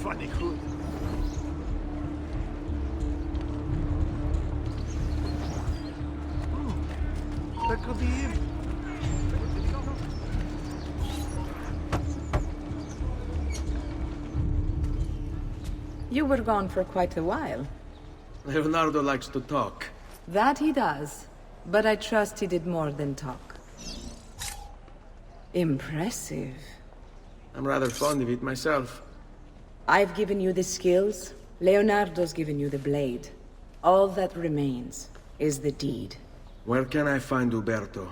Funny hood. Oh, that could be him. You were gone for quite a while. Leonardo likes to talk. That he does. But I trust he did more than talk. Impressive. I'm rather fond of it myself. I've given you the skills. Leonardo's given you the blade. All that remains is the deed. Where can I find Uberto?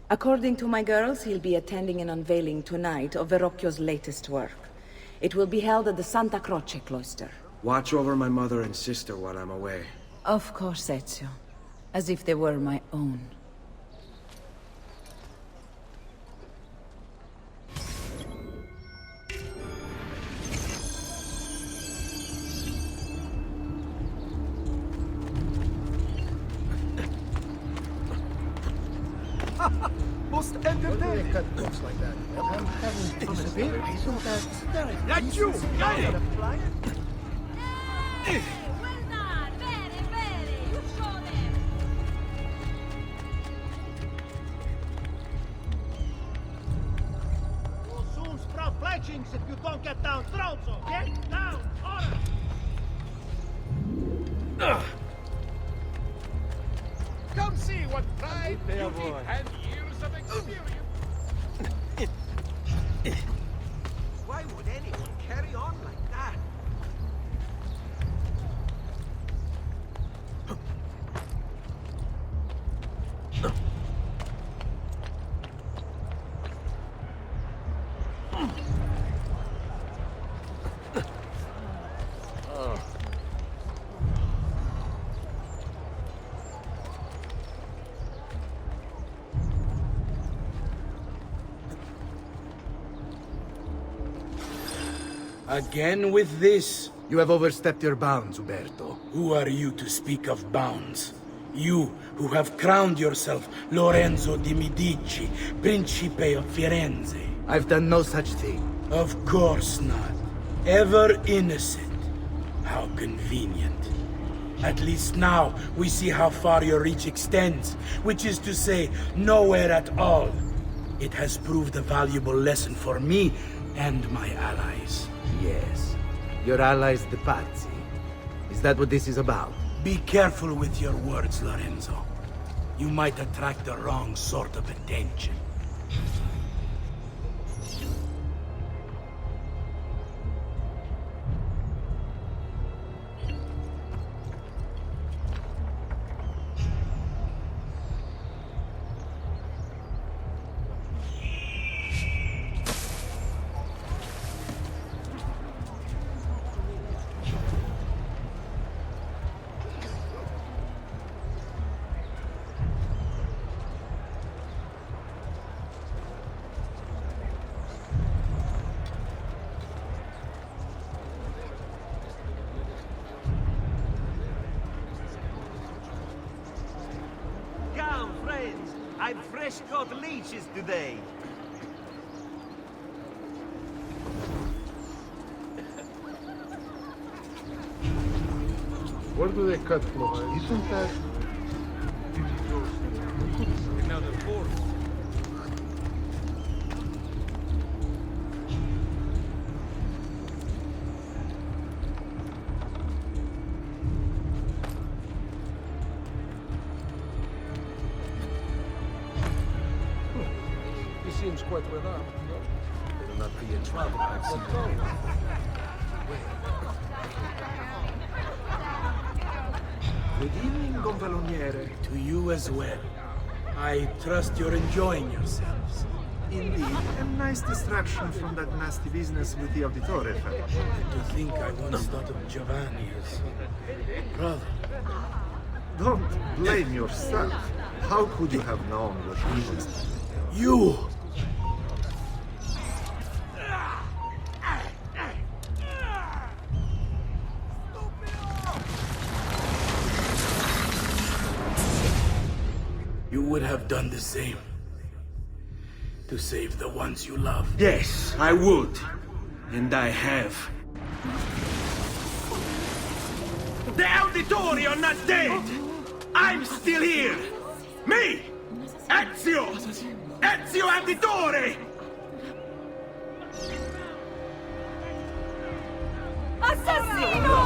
According to my girls, he'll be attending an unveiling tonight of Verrocchio's latest work. It will be held at the Santa Croce cloister. Watch over my mother and sister while I'm away. Of course, Ezio. As if they were my own. Most entertaining. Cut books like that. I'm having to disappear. Isn't that... That's you! Got it! Well done! Very, very! You show them! We'll soon sprout fletchings if you don't get down, Stronzo! Get down! Order! Come see what pride, beauty, and years of experience. Why would anyone carry on like that? Again with this? You have overstepped your bounds, Uberto. Who are you to speak of bounds? You, who have crowned yourself Lorenzo di Medici, Principe of Firenze. I've done no such thing. Of course not. Ever innocent. How convenient. At least now, we see how far your reach extends, which is to say, nowhere at all. It has proved a valuable lesson for me and my allies. Yes. Your allies, the Pazzi. Is that what this is about? Be careful with your words, Lorenzo. You might attract the wrong sort of attention. Come, friends! I've fresh caught leeches today. Where do they cut cloth? Isn't that... Another fourth. He seems quite well armed, no? Better not be in trouble. I've seen him. Good evening, Gonfaloniere. To you as well. I trust you're enjoying yourselves. Indeed, a nice distraction from that nasty business with the Auditore fellow. To think I once thought of Giovanni as... brother. Don't blame yourself. How could you have known what he was? You! You would have done the same. To save the ones you love. Yes, I would. And I have. The Auditori are not dead! I'm still here! Me! Ezio! Ezio Auditore! Assassino!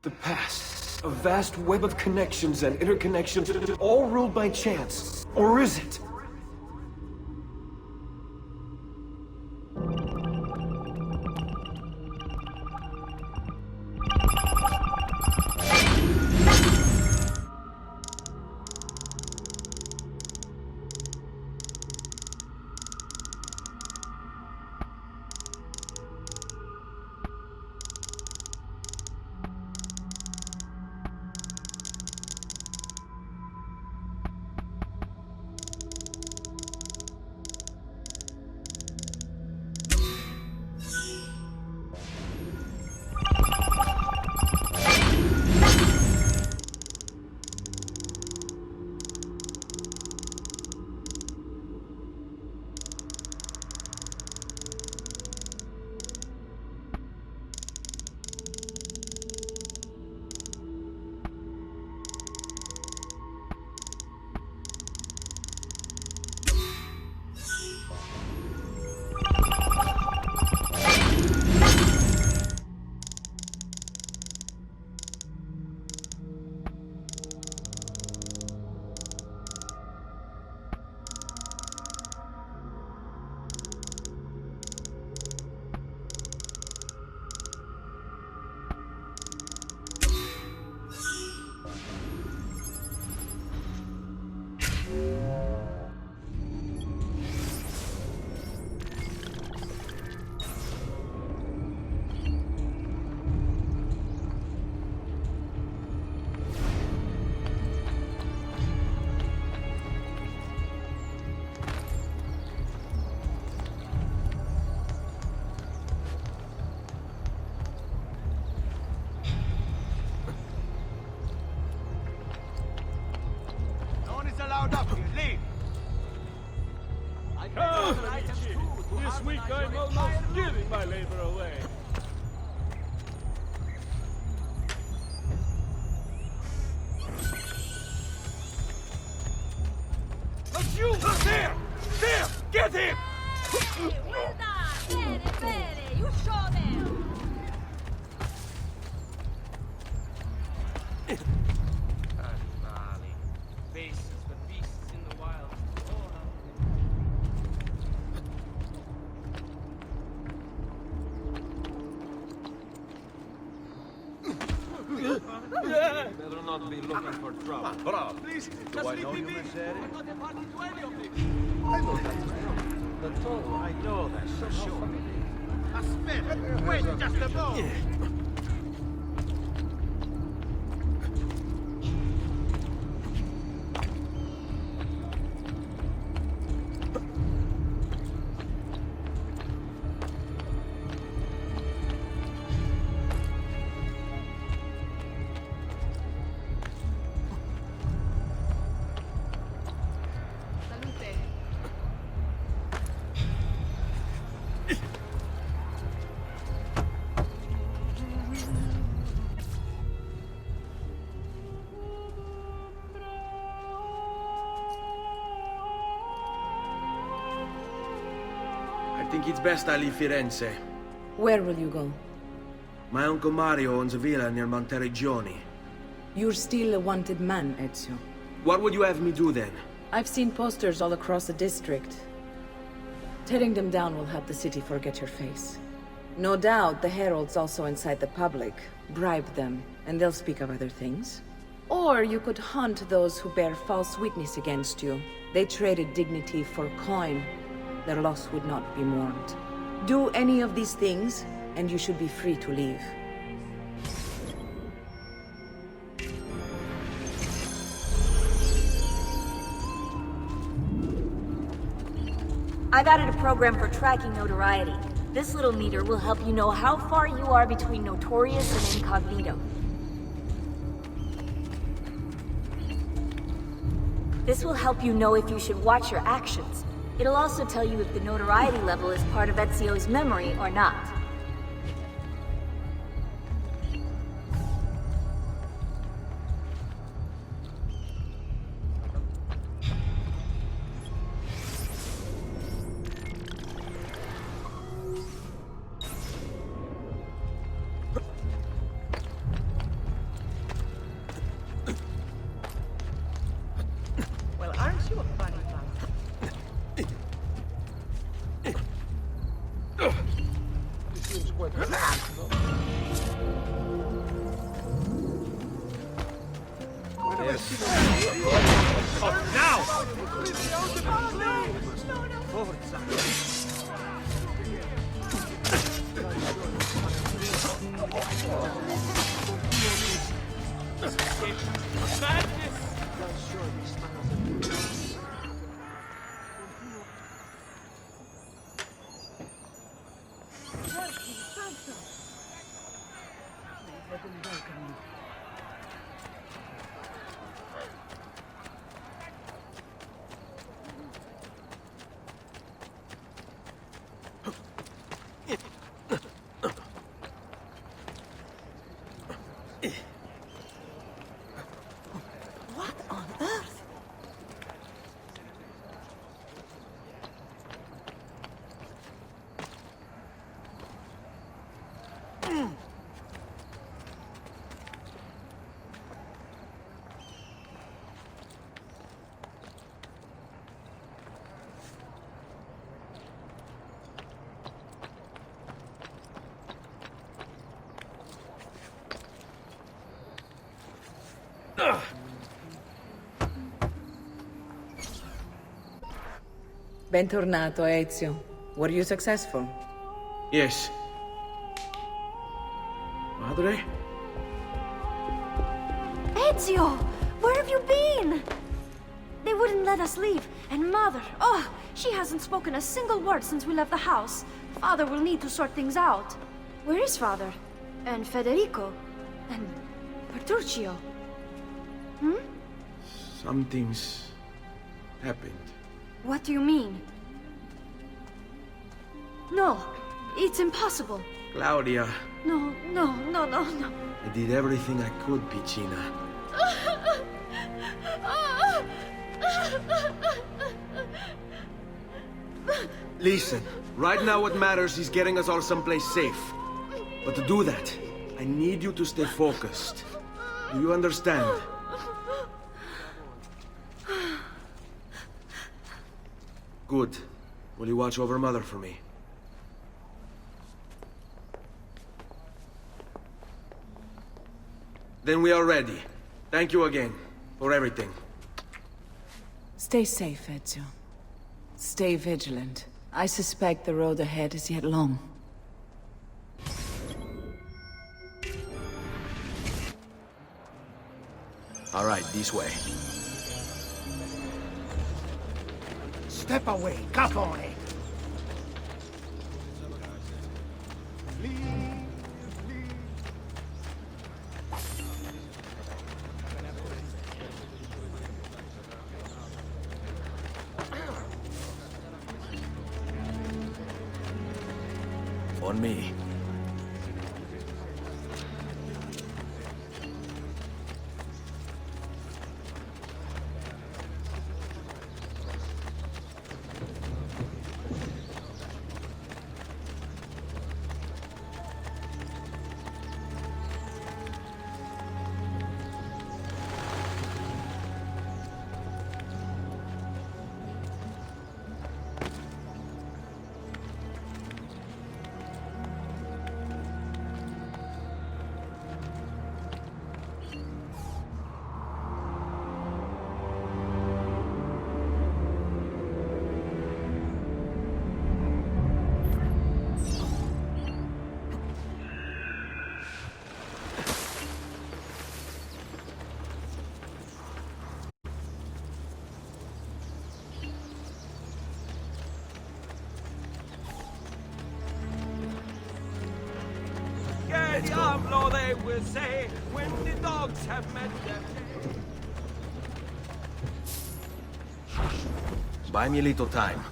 The past, a vast web of connections and interconnections, all ruled by chance. Or is it? Allowed up here. Leave. This week I'm almost giving my labor away. But you! There! There! Get him! Well done! Bene, bene! You show them! Yeah! Better not be looking for trouble. Bravo. Please, do I know you, Messere? I know that. The Toro, I know that for sure. Aspetta, wait just a moment. I think it's best I leave Firenze. Where will you go? My uncle Mario owns a villa near Monteregioni. You're still a wanted man, Ezio. What would you have me do then? I've seen posters all across the district. Tearing them down will help the city forget your face. No doubt the heralds also incite the public. Bribe them, and they'll speak of other things. Or you could hunt those who bear false witness against you. They traded dignity for coin. Their loss would not be mourned. Do any of these things, and you should be free to leave. I've added a program for tracking notoriety. This little meter will help you know how far you are between notorious and incognito. This will help you know if you should watch your actions. It'll also tell you if the notoriety level is part of Ezio's memory or not. Well, aren't you a funny fellow? He seems quite relaxed, no? What on earth? Bentornato, Ezio. Were you successful? Yes. Madre? Ezio! Where have you been? They wouldn't let us leave. And Mother, oh, she hasn't spoken a single word since we left the house. Father will need to sort things out. Where is Father? And Federico? And Petruccio? Something's happened. What do you mean? No, it's impossible. Claudia, No. I did everything I could, Piccina. Listen, right now what matters is getting us all someplace safe. But to do that, I need you to stay focused. Do you understand? Good. Will you watch over Mother for me? Then we are ready. Thank you again for everything. Stay safe, Ezio. Stay vigilant. I suspect the road ahead is yet long. All right, this way. Step away, capone! On me. Diablo, they will say, when the dogs have met their Buy me a little time.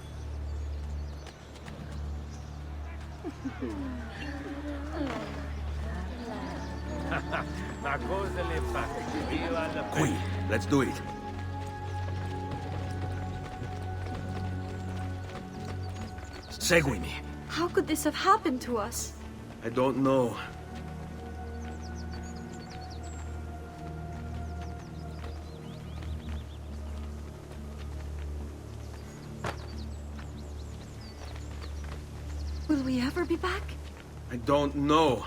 Ma cosa le fa? Io alla Qui, let's do it. Seguimi. How could this have happened to us? I don't know. Will we ever be back? I don't know.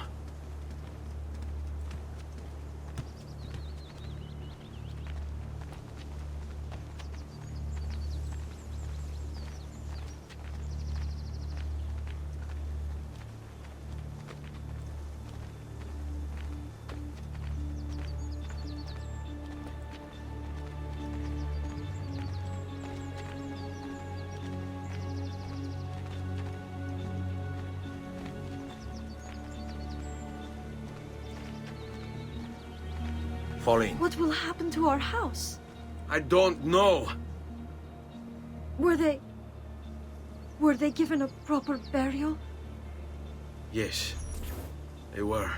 Fall in. What will happen to our house? I don't know. Were they given a proper burial? Yes, they were.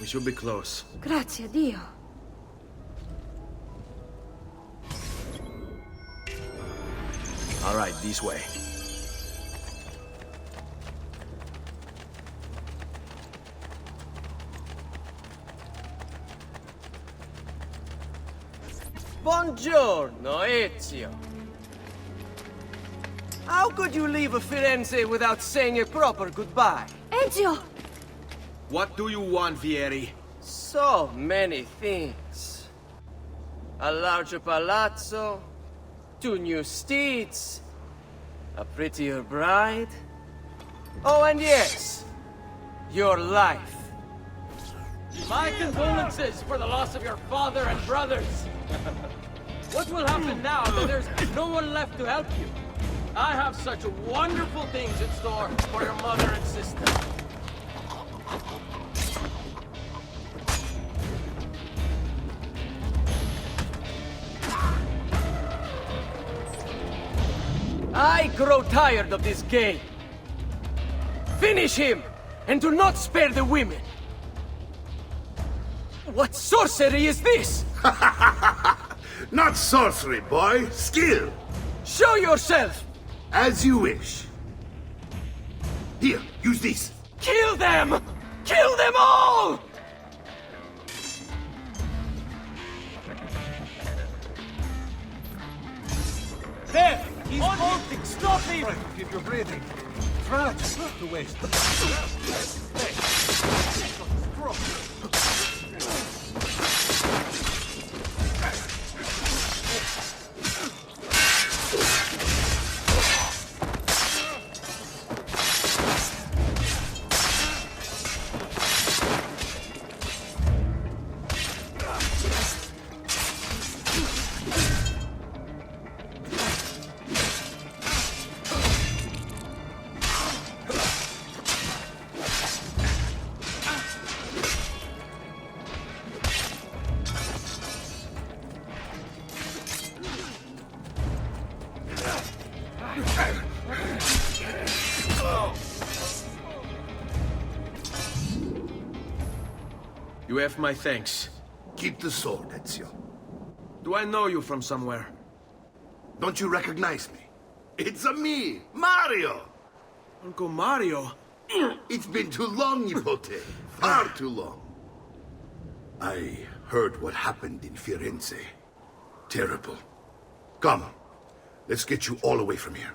We should be close. Grazie a Dio. All right, this way. Buongiorno, Ezio. How could you leave Firenze without saying a proper goodbye? Ezio! What do you want, Vieri? So many things. a larger palazzo, 2 new steeds, a prettier bride. Oh, and yes, your life. My condolences for the loss of your father and brothers. What will happen now that there's no one left to help you? I have such wonderful things in store for your mother and sister. I grow tired of this game. Finish him, and do not spare the women. What sorcery is this? Not sorcery, boy. Skill. Show yourself! As you wish. Here, use this. Kill them! Kill them all! There! He's bolting! Stop him! Keep your breathing. Try not to waste. You have my thanks. Keep the sword, Ezio. Do I know you from somewhere? Don't you recognize me? It's me, Mario! Uncle Mario? It's been too long, Nipote. Far too long. I heard what happened in Firenze. Terrible. Come, let's get you all away from here.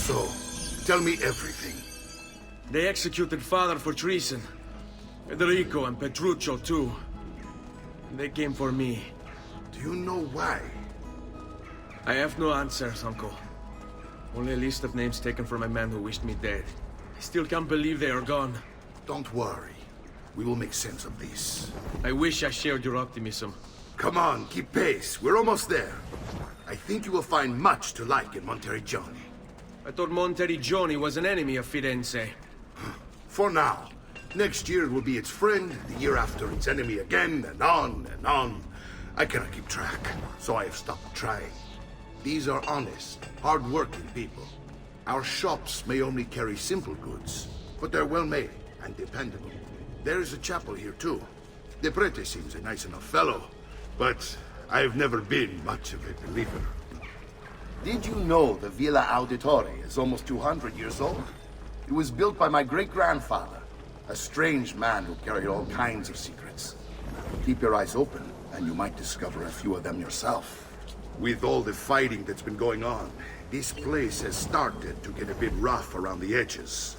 So, tell me everything. They executed father for treason. Federico and Petruccio too. And they came for me. Do you know why? I have no answers, Uncle. Only a list of names taken from a man who wished me dead. I still can't believe they are gone. Don't worry. We will make sense of this. I wish I shared your optimism. Come on, keep pace. We're almost there. I think you will find much to like in Monteriggioni. I thought Monteriggioni was an enemy of Firenze. For now. Next year it will be its friend, the year after its enemy again, and on and on. I cannot keep track, so I have stopped trying. These are honest, hard-working people. Our shops may only carry simple goods, but they're well-made and dependable. There is a chapel here, too. The prete seems a nice enough fellow, but I've never been much of a believer. Did you know the Villa Auditore is almost 200 years old? It was built by my great-grandfather, a strange man who carried all kinds of secrets. Keep your eyes open, and you might discover a few of them yourself. With all the fighting that's been going on, this place has started to get a bit rough around the edges.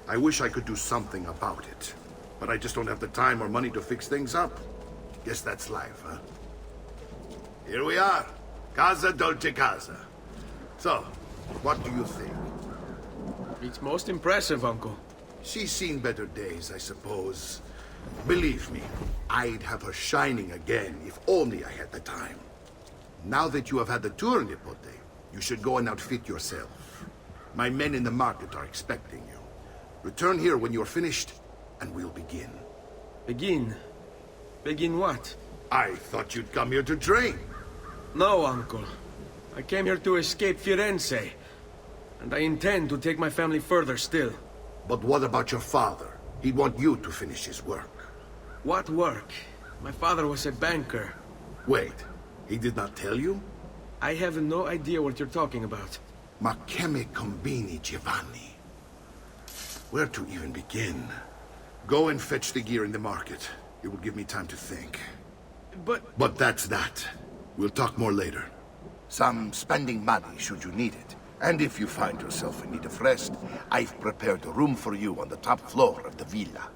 I wish I could do something about it, but I just don't have the time or money to fix things up. Guess that's life, huh? Here we are. Casa Dolce Casa. So, what do you think? It's most impressive, Uncle. She's seen better days, I suppose. Believe me, I'd have her shining again if only I had the time. Now that you have had the tour, Nipote, you should go and outfit yourself. My men in the market are expecting you. Return here when you're finished, and we'll begin. Begin? Begin what? I thought you'd come here to train. No, Uncle. I came here to escape Firenze. And I intend to take my family further still. But what about your father? He'd want you to finish his work. What work? My father was a banker. Wait, he did not tell you? I have no idea what you're talking about. Ma che me combini, Giovanni? Where to even begin? Go and fetch the gear in the market. It will give me time to think. But... But that's that. We'll talk more later. Some spending money should you need it. And if you find yourself in need of rest, I've prepared a room for you on the top floor of the villa.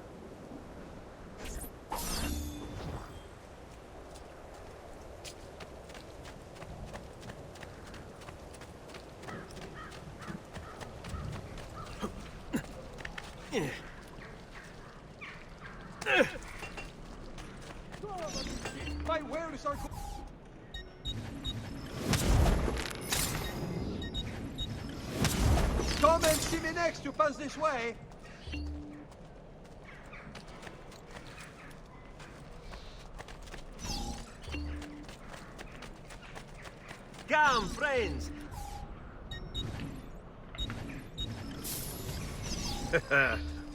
My wares are... Come and see me next you pass this way. Come, friends!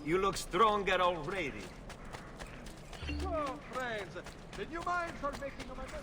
You look stronger already. Oh, friends, the new mines are making a metal...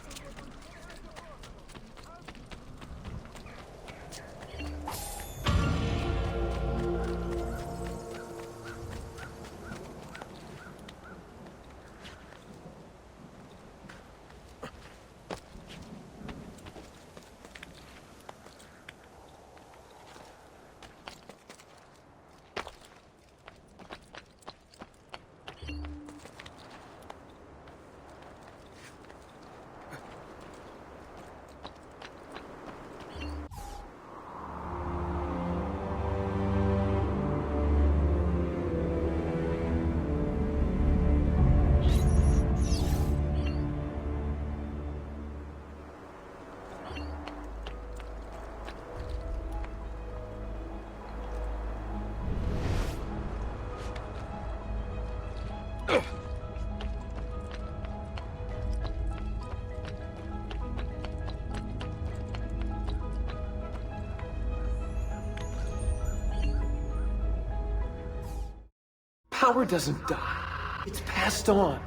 Power doesn't die. It's passed on.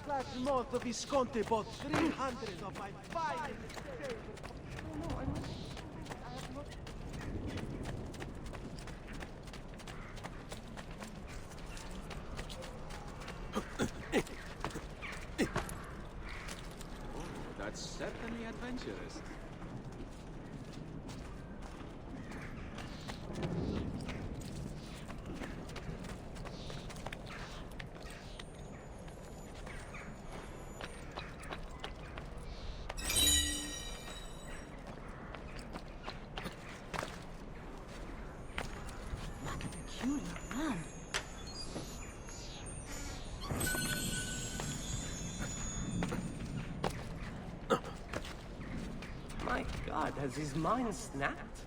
Last month, the Visconti bought 300 of my finest steaks. That's certainly adventurous. My God, has his mind snapped?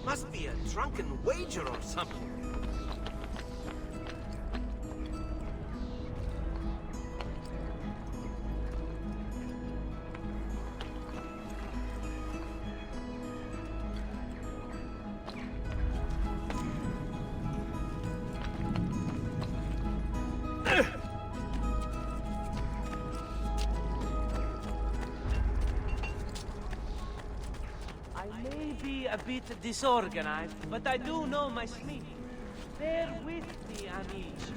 Must be a drunken wager or something. A bit disorganized, but I do know my sleep. Bear with me, amici.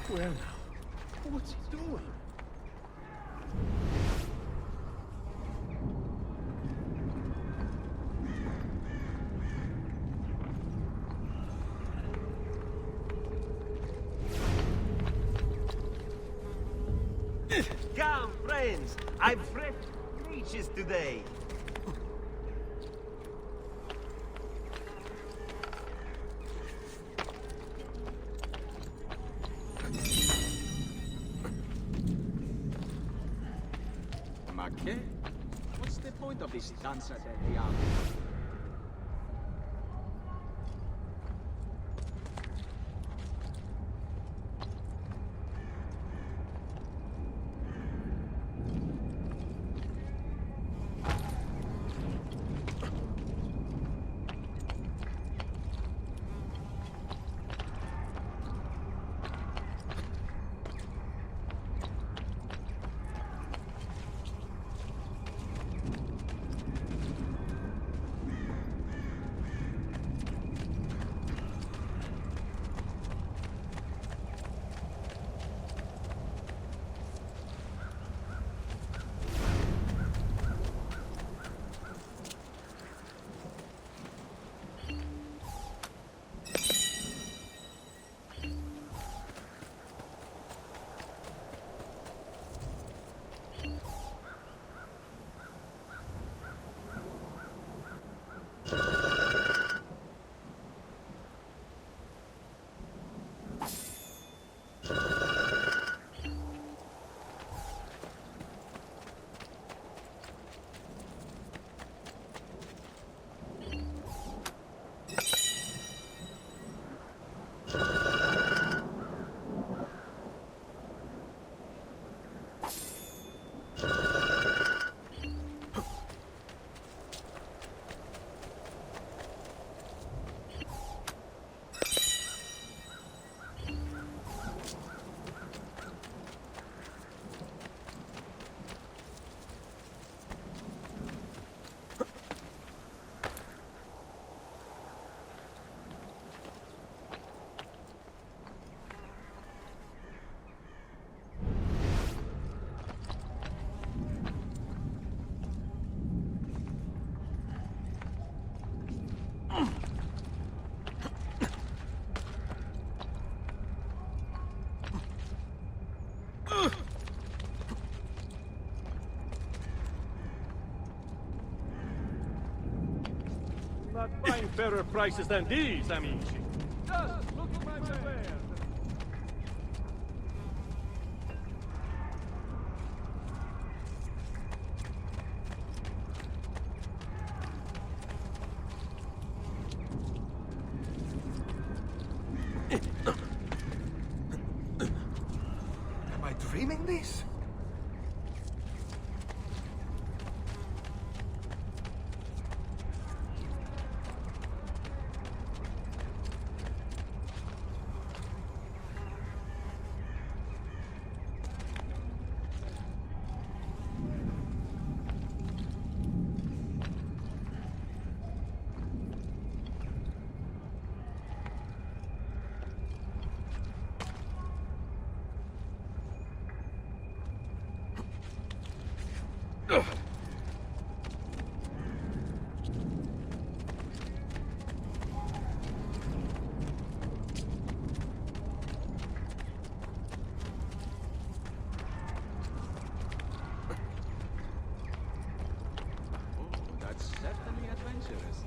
Where now? What's he doing? Come, friends! I've fresh leeches today. Okay. What's the point of this danza del diablo? Not buying fairer prices than these, amici. Just look at my wares. Am I dreaming this? That's certainly adventurous.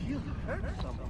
You hurt someone.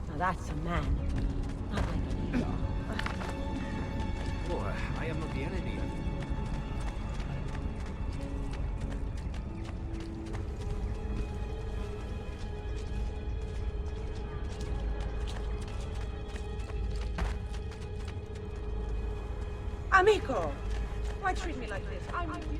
Now that's a man. Not like an ego. Boy, I am not the enemy. Amico! Why treat me like this? I'm with you.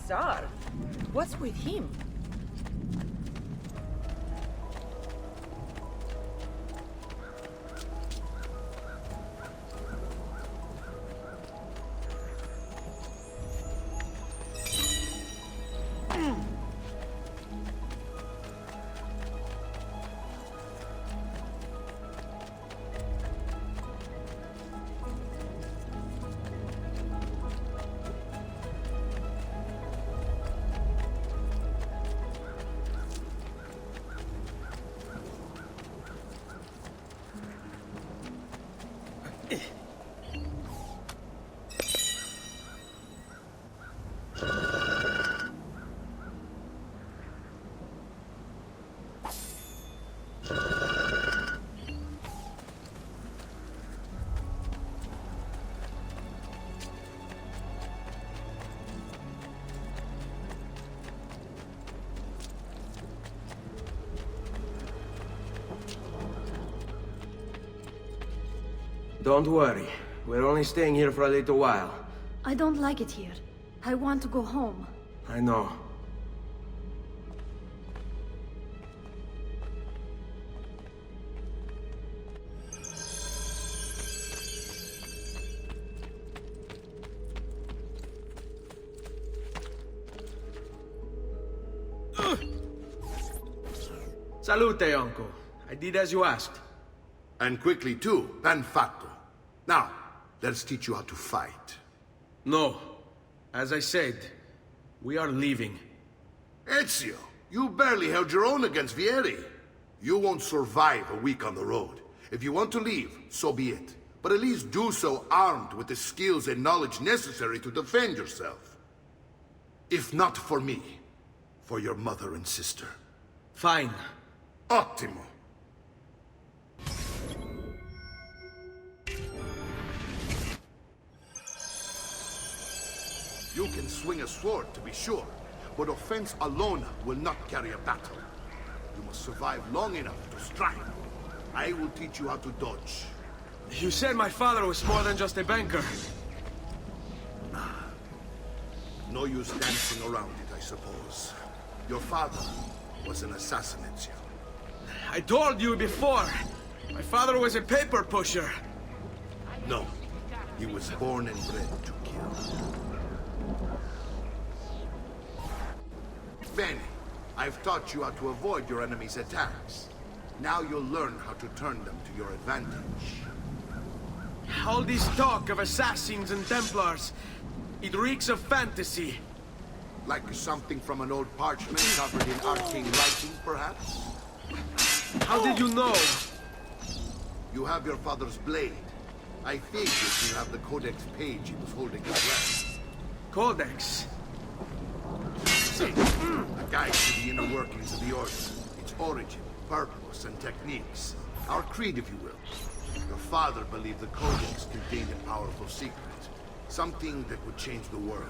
Bizarre. What's with him? Don't worry. We're only staying here for a little while. I don't like it here. I want to go home. I know. Salute, uncle. I did as you asked. And quickly too, ben fatto. Now, let's teach you how to fight. No. As I said, we are leaving. Ezio, you barely held your own against Vieri. You won't survive a week on the road. If you want to leave, so be it. But at least do so armed with the skills and knowledge necessary to defend yourself. If not for me, for your mother and sister. Fine. Ottimo. You can swing a sword, to be sure, but offense alone will not carry a battle. You must survive long enough to strike. I will teach you how to dodge. You said my father was more than just a banker. No use dancing around it, I suppose. Your father was an assassin, Ezio. I told you before. My father was a paper pusher. No, he was born and bred to kill. Bene, I've taught you how to avoid your enemy's attacks. Now you'll learn how to turn them to your advantage. All this talk of assassins and Templars, it reeks of fantasy. Like something from an old parchment covered in arcane writing, perhaps? How did you know? You have your father's blade. I figured you have the codex page he was holding as well. Codex? See, a guide to the inner workings of the Order. Its origin, purpose, and techniques. Our creed, if you will. Your father believed the codex contained a powerful secret. Something that would change the world.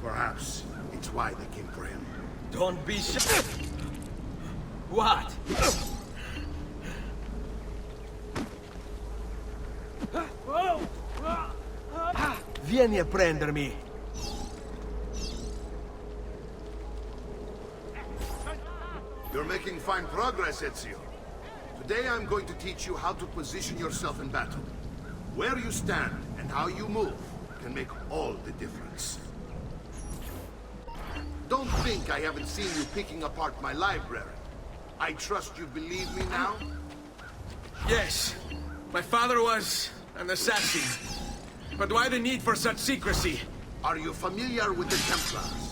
Perhaps it's why they came for him. Don't be shy. What? Vieni a prendermi. You're making fine progress, Ezio. Today I'm going to teach you how to position yourself in battle. Where you stand and how you move can make all the difference. Don't think I haven't seen you picking apart my library. I trust you believe me now? Yes. My father was an assassin. But why the need for such secrecy? Are you familiar with the Templars?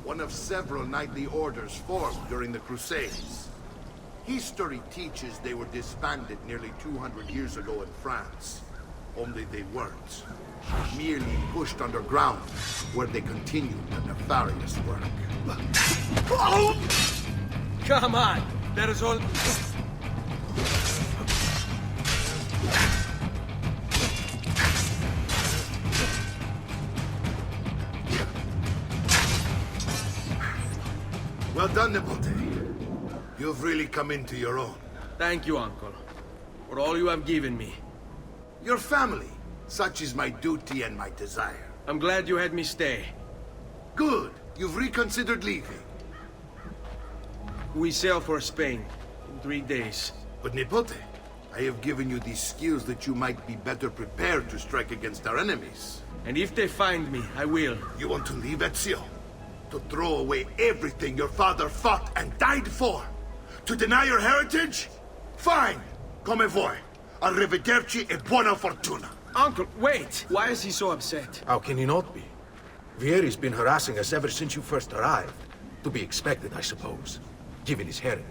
One of several knightly orders formed during the Crusades. History teaches they were disbanded nearly 200 years ago in France. Only they weren't. Merely pushed underground, where they continued the nefarious work. Come on! That is all... Well done, Nipote. You've really come into your own. Thank you, Uncle, for all you have given me. Your family. Such is my duty and my desire. I'm glad you had me stay. Good. You've reconsidered leaving. We sail for Spain in 3 days. But Nipote, I have given you these skills that you might be better prepared to strike against our enemies. And if they find me, I will. You want to leave Ezio? To throw away everything your father fought and died for? To deny your heritage? Fine! Come voi. Arrivederci e buona fortuna. Uncle, wait! Why is he so upset? How can he not be? Vieri's been harassing us ever since you first arrived. To be expected, I suppose, given his heritage.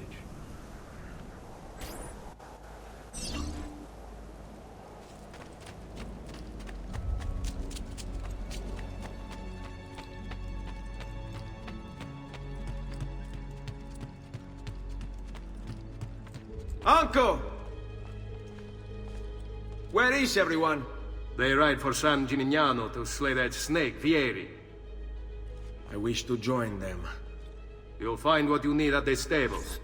Uncle! Where is everyone? They ride for San Gimignano to slay that snake, Vieri. I wish to join them. You'll find what you need at the stables.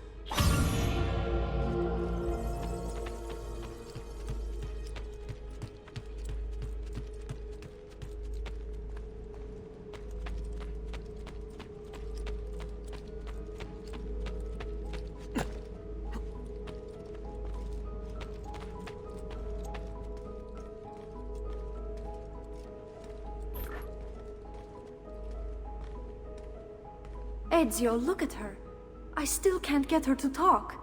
Ezio, look at her. I still can't get her to talk.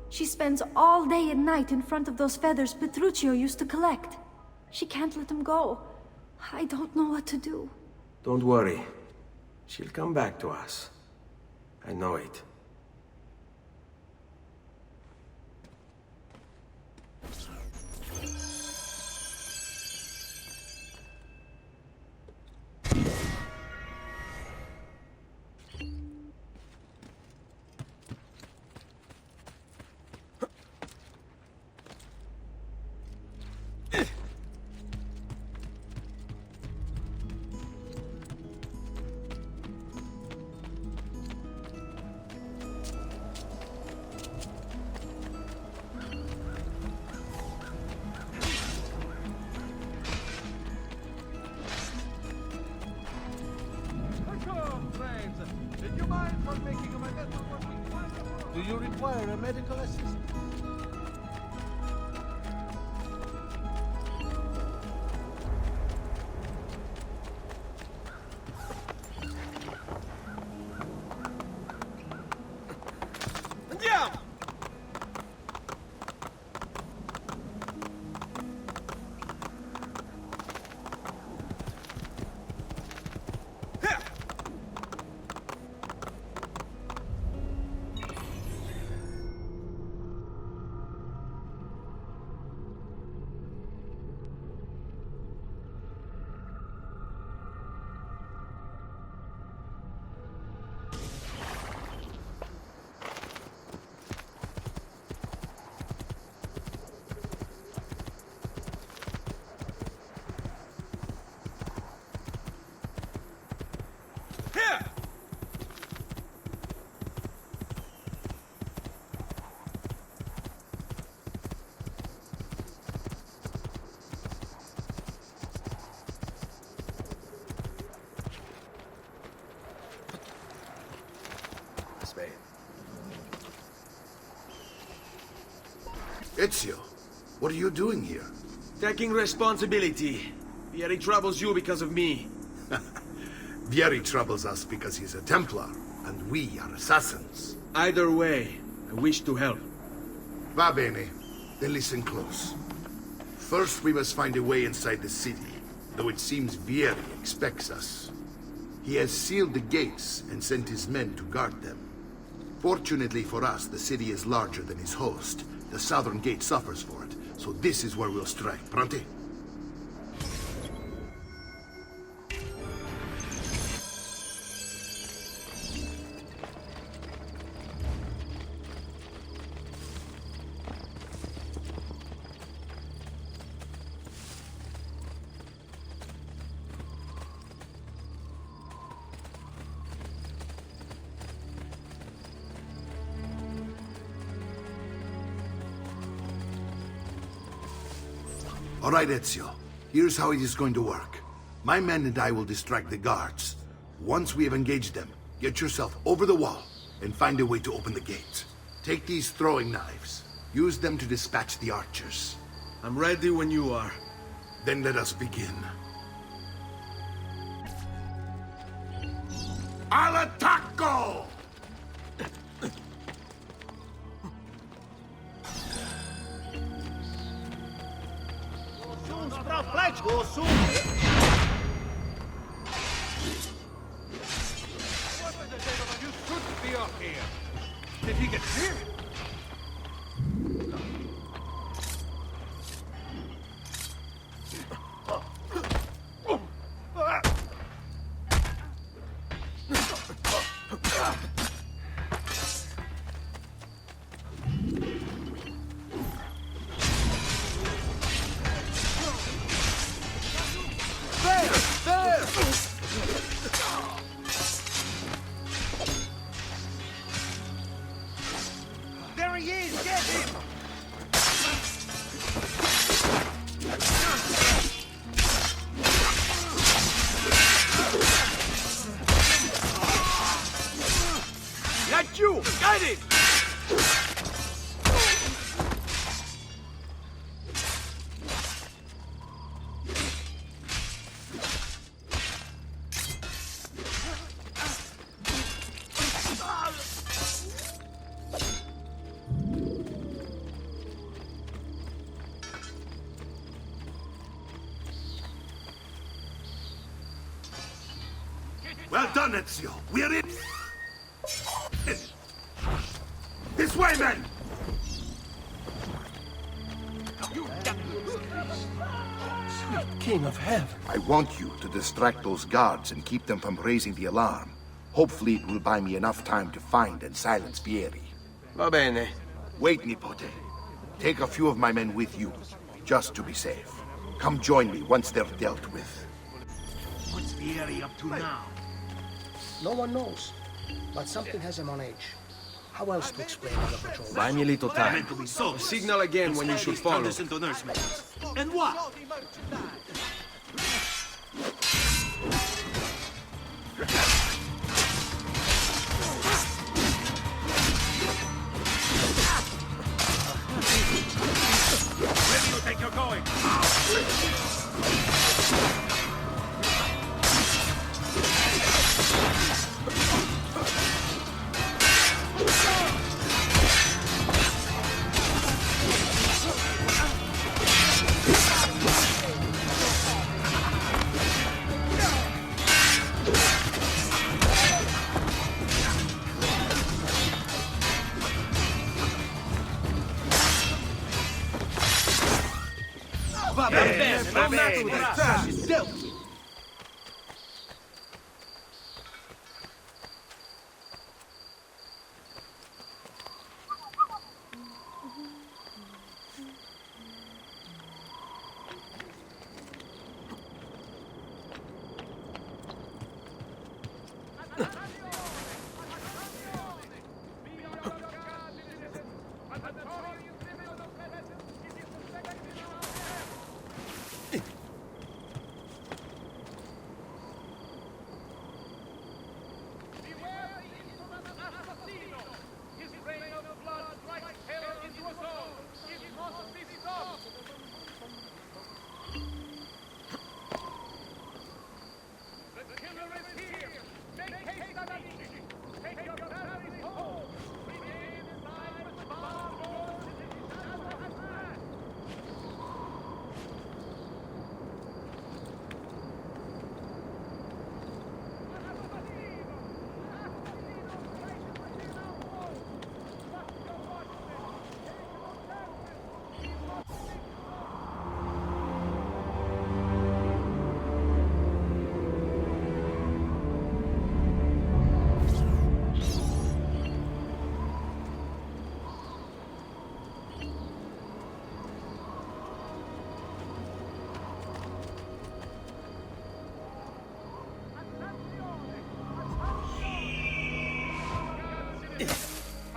She spends all day and night in front of those feathers Petruchio used to collect. She can't let them go. I don't know what to do. Don't worry. She'll come back to us. I know it. Do you require a medical assistant? Andiamo! Ezio, what are you doing here? Taking responsibility. Vieri troubles you because of me. Vieri troubles us because he's a Templar, and we are assassins. Either way, I wish to help. Va bene. Then listen close. First, we must find a way inside the city, though it seems Vieri expects us. He has sealed the gates and sent his men to guard them. Fortunately for us, the city is larger than his host. The southern gate suffers for it, so this is where we'll strike. Pronti? All right, Ezio. Here's how it is going to work. My men and I will distract the guards. Once we have engaged them, Get yourself over the wall and find a way to open the gates. Take these throwing knives. Use them to dispatch the archers. I'm ready when you are. Then let us begin. Al attacco! Go soon! You shouldn't be up here. Did he get hit? There he is! Get him! Not you! Got it! Well done, Ezio. We're in. This way, men! Sweet King of Heaven. I want you to distract those guards and keep them from raising the alarm. Hopefully it will buy me enough time to find and silence Vieri. Va bene. Wait, Nipote. Take a few of my men with you, just to be safe. Come join me once they're dealt with. What's Vieri up to now? No one knows, but something has him on edge. How else to explain the patrol? Buy me a little time. Meant to be soldiers. Signal again when you should follow. Turn us into nursemaids. And what? Where do you think you're going? Va bene, no matter with that trash is dealt with.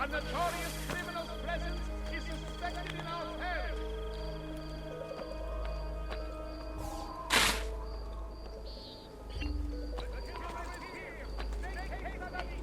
A notorious criminal's presence is suspected in our parish. The killer is here. Make haste,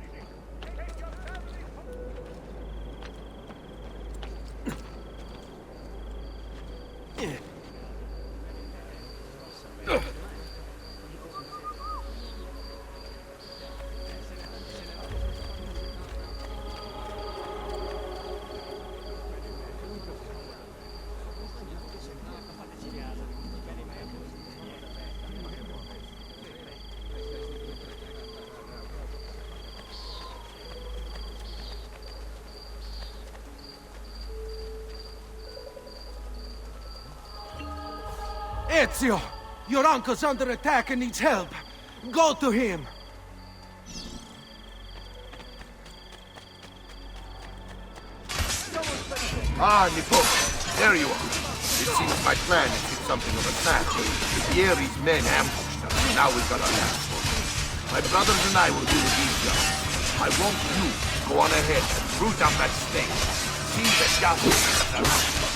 Ezio! Your uncle's under attack and needs help. Go to him! Ah, Nipo, there you are. It seems my plan has hit something of a snag. Vieri's men ambushed us. Now we've got our hands full. My brothers and I will do the deed job. I want you to go on ahead and root out that snake. See that Yahoo.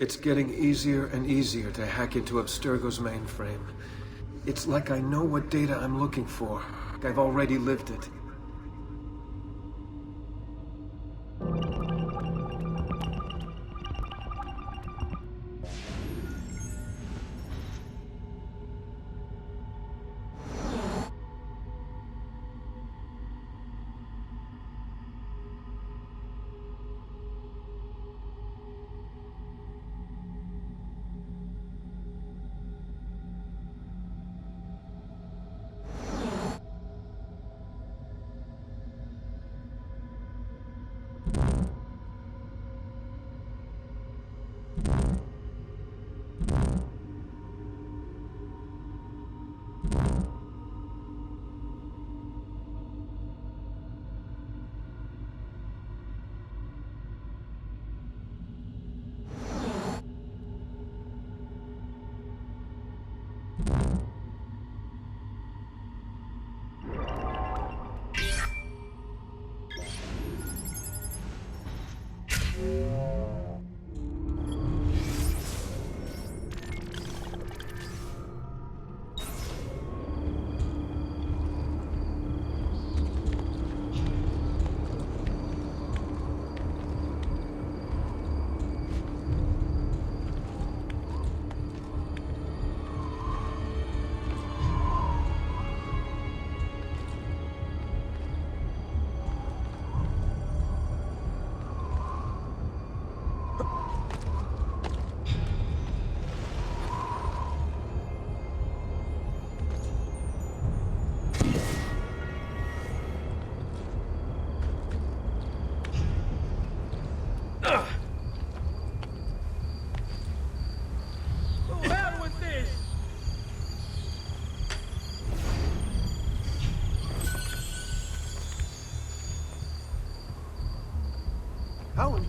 It's getting easier and easier to hack into Abstergo's mainframe. It's like I know what data I'm looking for. I've already lived it.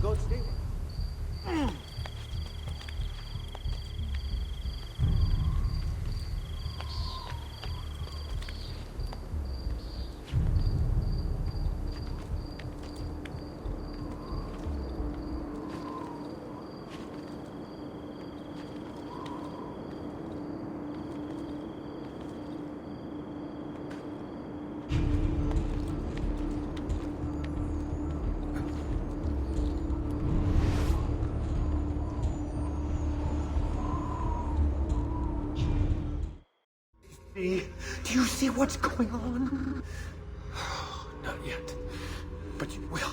goat stable. Do you see what's going on? Not yet, but you will.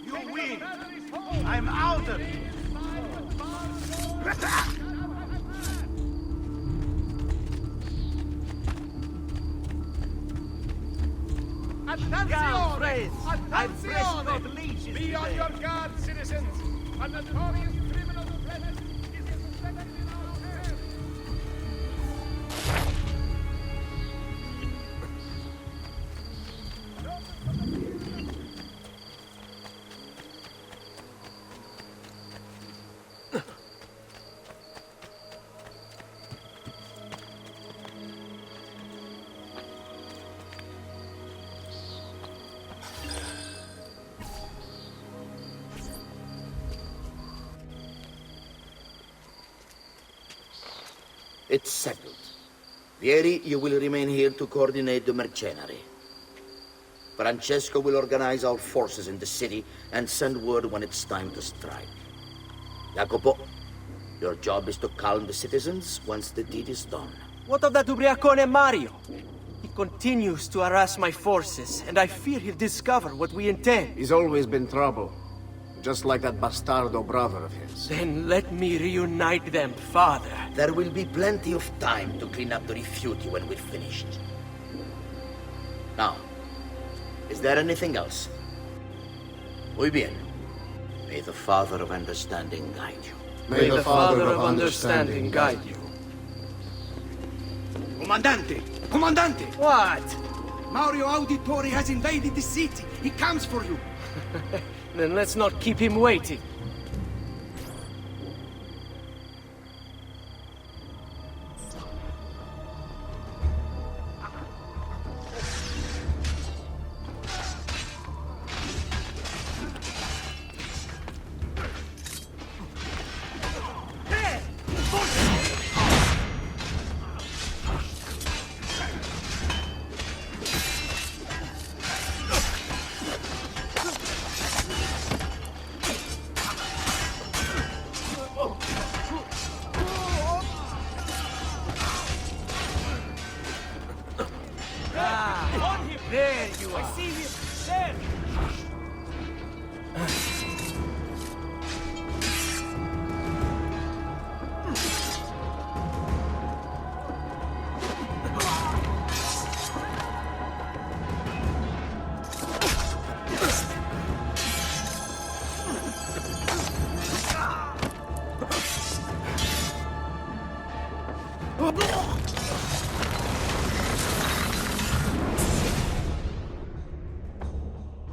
You win! I'm out of here! Attention! Attention! Be on your guard, citizens! A notorious criminal presence is suspected in our affairs! It's settled. Vieri, you will remain here to coordinate the mercenary. Francesco will organize our forces in the city and send word when it's time to strike. Jacopo, your job is to calm the citizens once the deed is done. What of that ubriacone Mario? He continues to harass my forces, and I fear he'll discover what we intend. He's always been trouble. Just like that bastardo brother of his. Then let me reunite them, father. There will be plenty of time to clean up the rifiuti when we're finished. Now, is there anything else? Muy bien. May the Father of Understanding guide you. May the Father of Understanding guide you. Comandante! Comandante! What? Mario Auditori has invaded the city. He comes for you. Then let's not keep him waiting. There you are. I see him. There.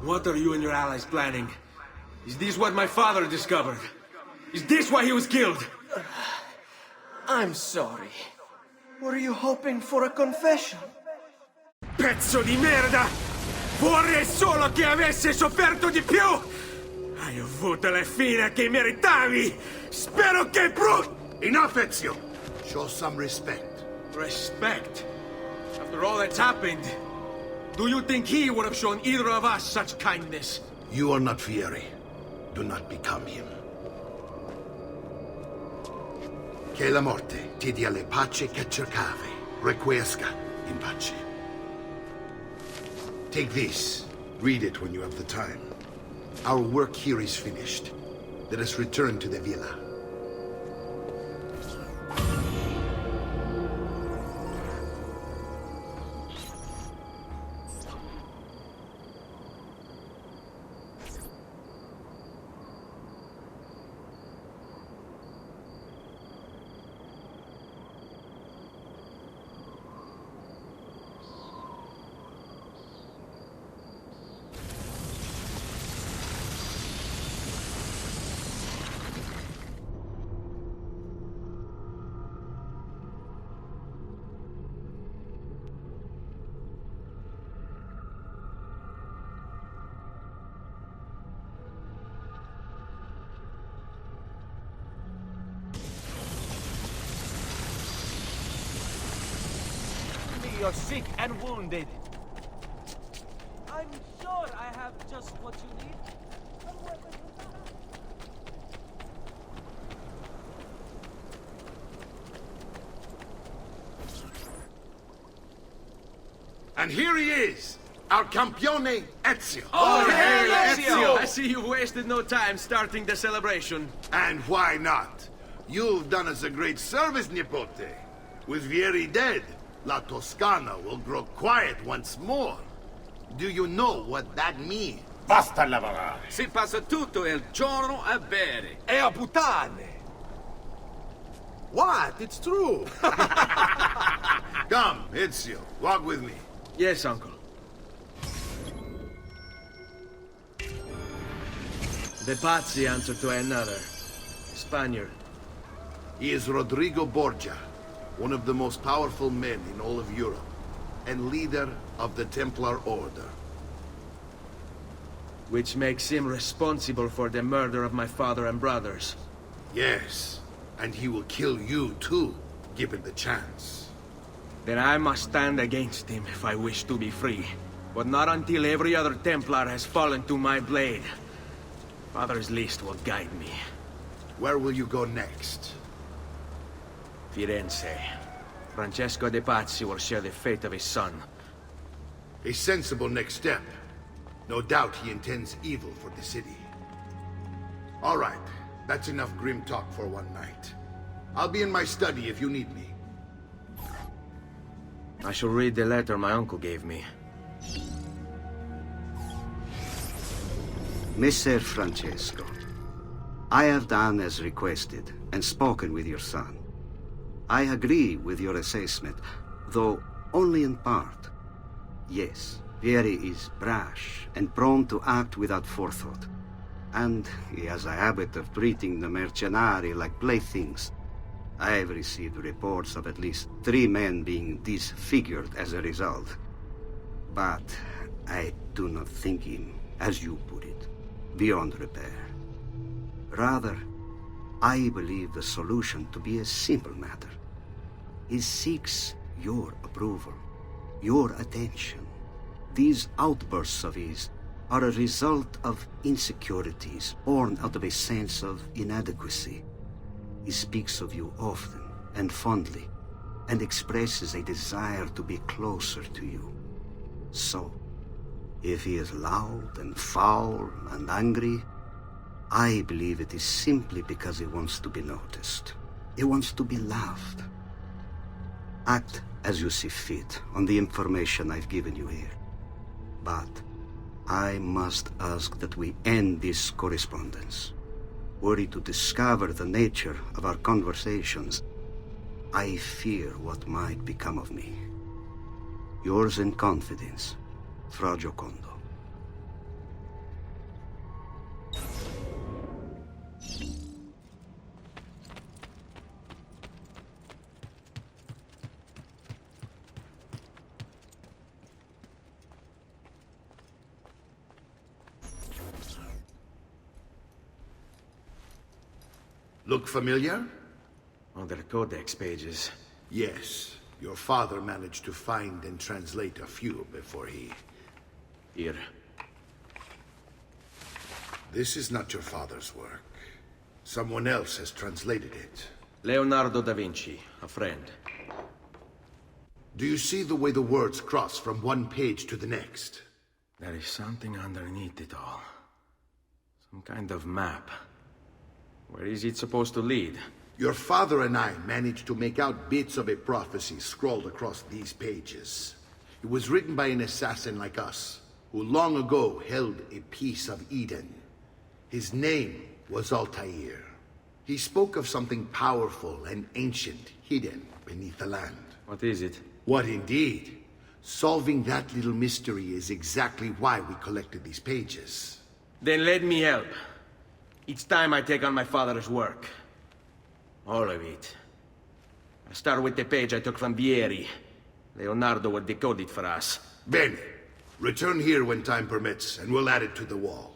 What are you and your allies planning? Is this what my father discovered? Is this why he was killed? I'm sorry. Were you hoping for a confession? Pezzo di merda! Vorrei solo che avesse sofferto di più! Hai avuto la fine che meritavi! Spero che Enough, Ezio! Show some respect. Respect? After all that's happened, do you think he would have shown either of us such kindness? You are not Fieri. Do not become him. Che la morte ti dia le pace che cercavi. Requiesca in pace. Take this. Read it when you have the time. Our work here is finished. Let us return to the villa. your sick and wounded. I'm sure I have just what you need. And here he is, our campione Ezio. Oh, hey, Ezio! I see you wasted no time starting the celebration. And why not? You've done us a great service, Nipote. With Vieri dead, La Toscana will grow quiet once more. Do you know what that means? Basta lavorare. Si passa tutto il giorno a bere. E a puttane. What? It's true. Come, Ezio, walk with me. Yes, uncle. The Pazzi answer to another. Spaniard. He is Rodrigo Borgia, one of the most powerful men in all of Europe, and leader of the Templar Order. Which makes him responsible for the murder of my father and brothers. Yes, and he will kill you too, given the chance. Then I must stand against him if I wish to be free. But not until every other Templar has fallen to my blade. Father's list will guide me. Where will you go next? Firenze. Francesco de Pazzi will share the fate of his son. A sensible next step. No doubt he intends evil for the city. All right, that's enough grim talk for one night. I'll be in my study if you need me. I shall read the letter my uncle gave me. Messer Francesco, I have done as requested and spoken with your son. I agree with your assessment, though only in part. Yes, Vieri is brash and prone to act without forethought. And he has a habit of treating the mercenari like playthings. I have received reports of at least 3 men being disfigured as a result. But I do not think him, as you put it, beyond repair. Rather, I believe the solution to be a simple matter. He seeks your approval, your attention. These outbursts of his are a result of insecurities born out of a sense of inadequacy. He speaks of you often and fondly, and expresses a desire to be closer to you. So, if he is loud and foul and angry, I believe it is simply because he wants to be noticed. He wants to be loved. Act as you see fit on the information I've given you here. But I must ask that we end this correspondence. Were he to discover the nature of our conversations, I fear what might become of me. Yours in confidence, Fra Giocondo. Look familiar? On their codex pages. Yes. Your father managed to find and translate a few before he... Here. This is not your father's work. Someone else has translated it. Leonardo da Vinci, a friend. Do you see the way the words cross from one page to the next? There is something underneath it all. Some kind of map. Where is it supposed to lead? Your father and I managed to make out bits of a prophecy scrawled across these pages. It was written by an assassin like us, who long ago held a piece of Eden. His name was Altair. He spoke of something powerful and ancient hidden beneath the land. What is it? What indeed? Solving that little mystery is exactly why we collected these pages. Then let me help. It's time I take on my father's work. All of it. I'll start with the page I took from Vieri. Leonardo will decode it for us. Bene. Return here when time permits, and we'll add it to the wall.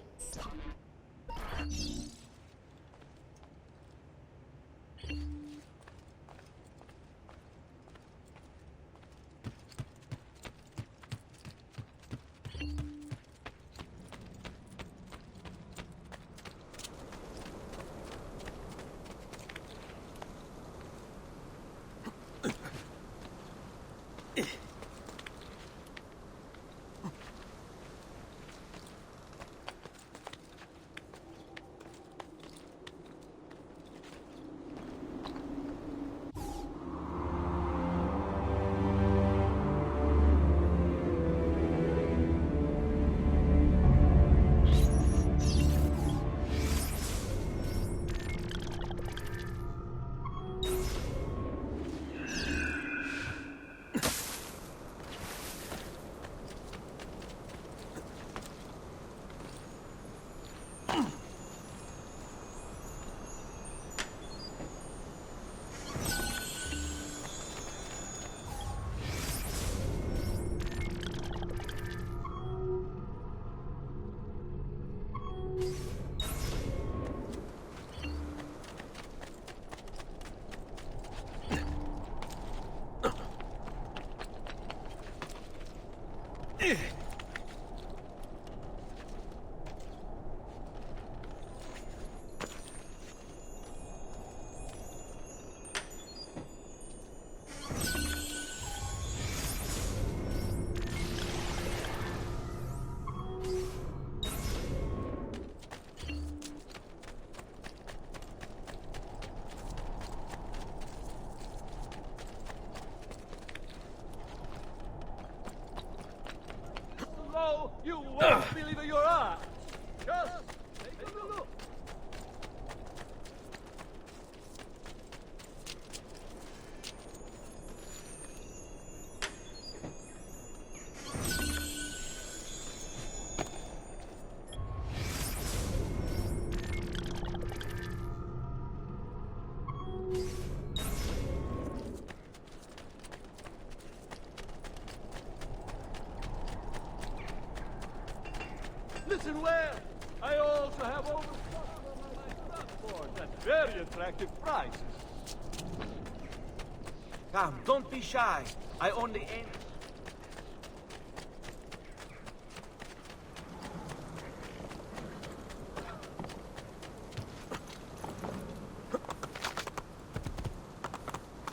You won't believe your eyes. Just take a look. Listen well. I also have overstock on my transport at very attractive prices. Come, don't be shy. I only aim.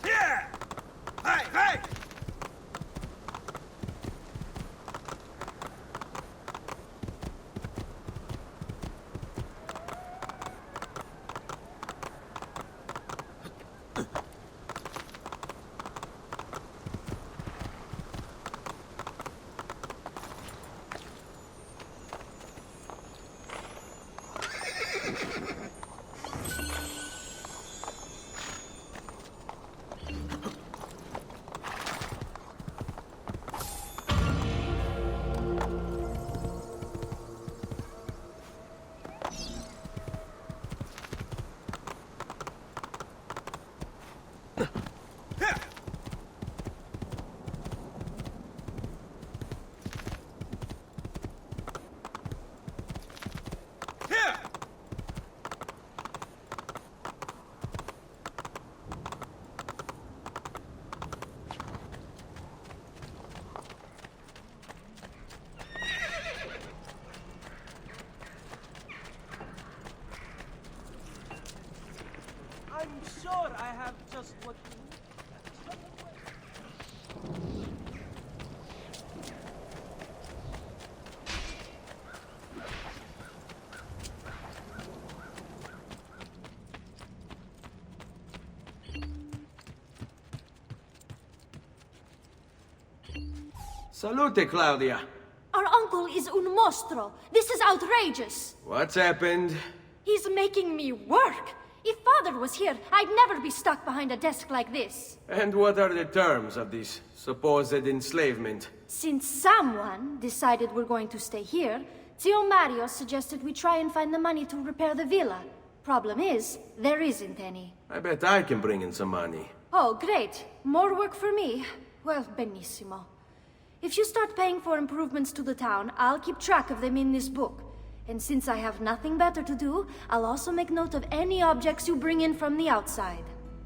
Here! Hey, hey! I'm sure I have just what you need. Salute, Claudia. Our uncle is un mostro. This is outrageous. What's happened? He's making me work. If Father was here, I'd never be stuck behind a desk like this. And what are the terms of this supposed enslavement? Since someone decided we're going to stay here, Zio Mario suggested we try and find the money to repair the villa. Problem is, there isn't any. I bet I can bring in some money. Oh, great. More work for me. Well, benissimo. If you start paying for improvements to the town, I'll keep track of them in this book. And since I have nothing better to do, I'll also make note of any objects you bring in from the outside.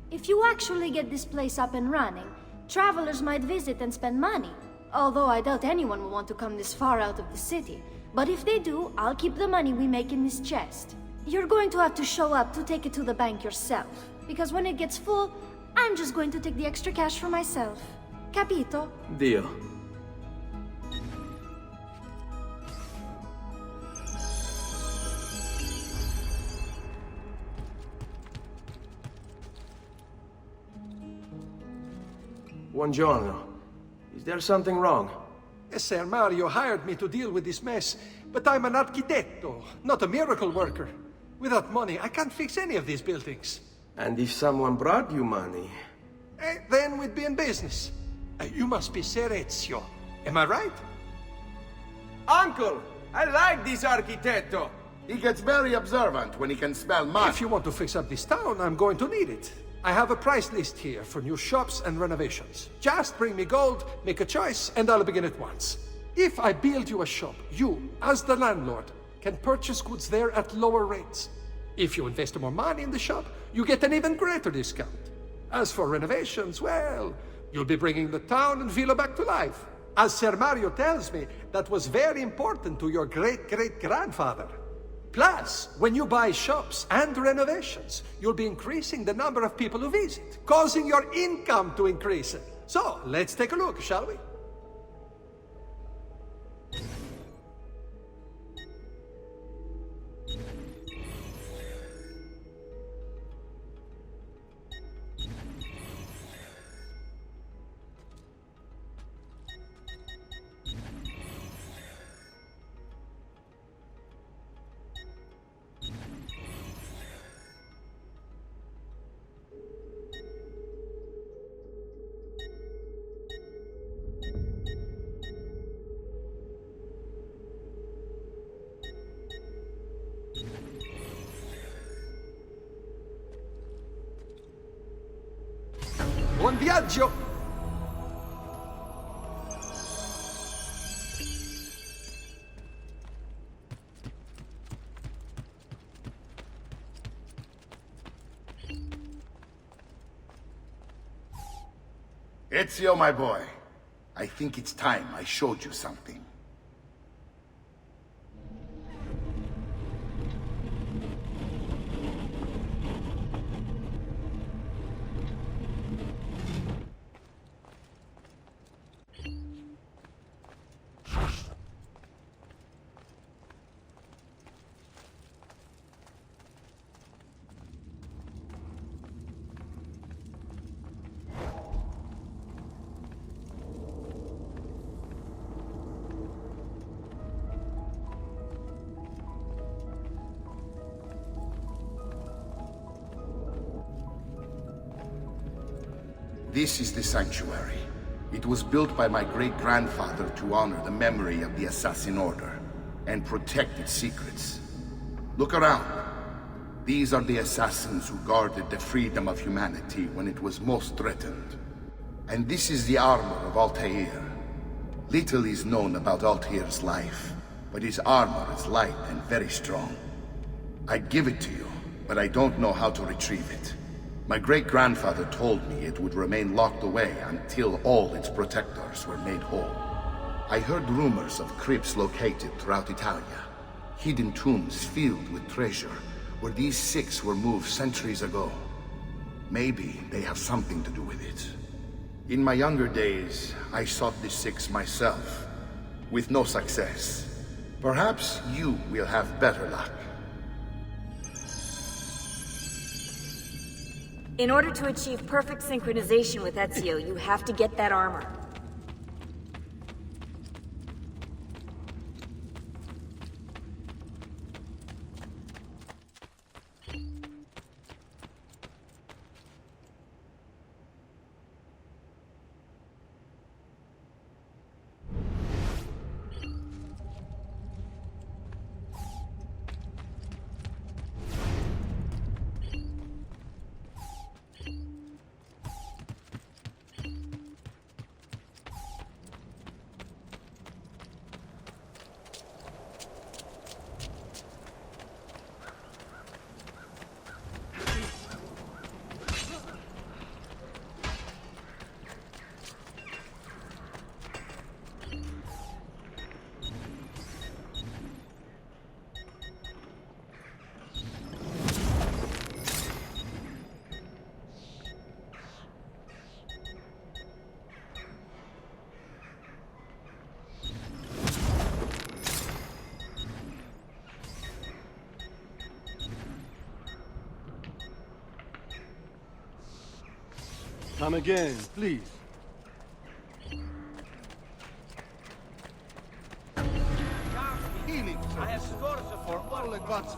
If you actually get this place up and running, travelers might visit and spend money. Although I doubt anyone will want to come this far out of the city. But if they do, I'll keep the money we make in this chest. You're going to have to show up to take it to the bank yourself. Because when it gets full, I'm just going to take the extra cash for myself. Capito? Deal. Buongiorno. Is there something wrong? Ser Mario hired me to deal with this mess, but I'm an architetto, not a miracle worker. Without money, I can't fix any of these buildings. And if someone brought you money? Then we'd be in business. You must be Ser Ezio. Am I right? Uncle! I like this architetto! He gets very observant when he can smell mud. If you want to fix up this town, I'm going to need it. I have a price list here for new shops and renovations. Just bring me gold, make a choice, and I'll begin at once. If I build you a shop, you, as the landlord, can purchase goods there at lower rates. If you invest more money in the shop, you get an even greater discount. As for renovations, well, you'll be bringing the town and villa back to life. As Ser Mario tells me, that was very important to your great-great-grandfather. Plus, when you buy shops and renovations, you'll be increasing the number of people who visit, causing your income to increase. So, let's take a look, shall we? Buon viaggio! Ezio, my boy, I think it's time I showed you something. This is the sanctuary. It was built by my great-grandfather to honor the memory of the Assassin Order and protect its secrets. Look around. These are the assassins who guarded the freedom of humanity when it was most threatened. And this is the armor of Altair. Little is known about Altair's life, but his armor is light and very strong. I'd give it to you, but I don't know how to retrieve it. My great-grandfather told me it would remain locked away until all its protectors were made whole. I heard rumors of crypts located throughout Italia, hidden tombs filled with treasure, where these six were moved centuries ago. Maybe they have something to do with it. In my younger days, I sought the six myself, with no success. Perhaps you will have better luck. In order to achieve perfect synchronization with Ezio, you have to get that armor. Come again, please. I have scores for all the gods.